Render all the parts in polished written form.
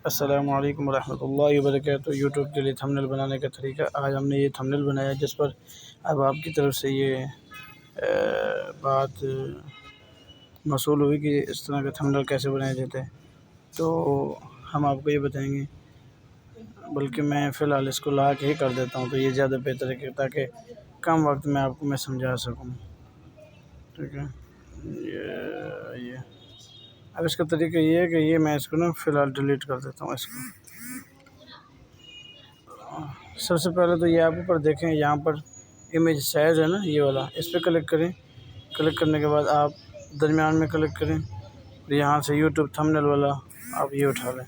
السلام علیکم ورحمۃ اللہ وبرکاتہ۔ یوٹیوب کے لیے تھمبنیل بنانے کا طریقہ۔ آج ہم نے یہ تھمبنیل بنایا جس پر اب آپ کی طرف سے یہ بات موصول ہوئی کہ اس طرح کا تھمبنیل کیسے بنایا جاتا ہے، تو ہم آپ کو یہ بتائیں گے، بلکہ میں فی الحال اس کو لا کے ہی کر دیتا ہوں تو یہ زیادہ بہتر ہے تاکہ کم وقت میں آپ کو میں سمجھا سکوں۔ ٹھیک ہے، یہ اب اس کا طریقہ یہ ہے کہ یہ میں اس کو نا فی الحال ڈیلیٹ کر دیتا ہوں اس کو۔ سب سے پہلے تو یہ آپ اوپر دیکھیں، یہاں پر امیج سائز ہے نا یہ والا، اس پہ کلک کریں۔ کلک کرنے کے بعد آپ درمیان میں کلک کریں، یہاں سے یوٹیوب تھمبنیل والا آپ یہ اٹھا لیں،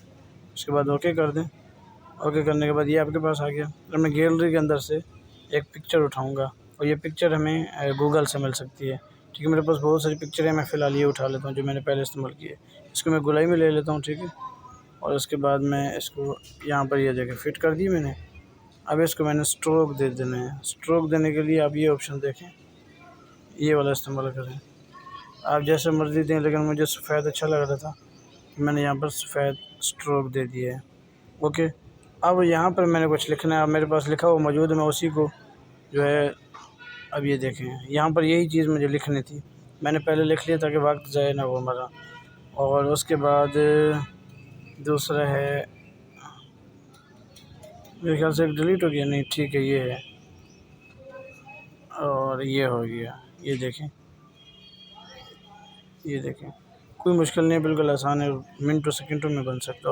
اس کے بعد اوکے کر دیں۔ اوکے کرنے کے بعد یہ آپ کے پاس آ گیا۔ اب میں گیلری کے اندر سے ایک پکچر اٹھاؤں گا اور یہ پکچر ہمیں گوگل سے مل سکتی ہے۔ ٹھیک ہے، میرے پاس بہت ساری پکچر ہیں، میں فی الحال یہ اٹھا لیتا ہوں جو میں نے پہلے استعمال کی ہے۔ اس کو میں گولائی میں لے لیتا ہوں، ٹھیک ہے، اور اس کے بعد میں اس کو یہاں پر یہ جگہ فٹ کر دی میں نے۔ اب اس کو میں نے اسٹروک دے دینا ہے۔ اسٹروک دینے کے لیے آپ یہ آپشن دیکھیں، یہ والا استعمال کریں، آپ جیسے مرضی دیں، لیکن مجھے سفید اچھا لگ رہا تھا، میں نے یہاں پر سفید اسٹروک دے دیا ہے۔ اوکے، اب یہاں پر میں نے کچھ لکھنا ہے، اب میرے پاس لکھا ہوا موجود ہے، میں اسی کو جو ہے اب یہ دیکھیں یہاں پر یہی چیز مجھے لکھنی تھی، میں نے پہلے لکھ لیا تاکہ وقت ضائع نہ ہو ہمارا۔ اور اس کے بعد دوسرا ہے، میرے خیال سے ایک ڈیلیٹ ہو گیا، نہیں ٹھیک ہے یہ ہے، اور یہ ہو گیا، یہ دیکھیں، یہ دیکھیں، کوئی مشکل نہیں ہے، بالکل آسان ہے، منٹوں سیکنڈوں میں بن سکتا ہے۔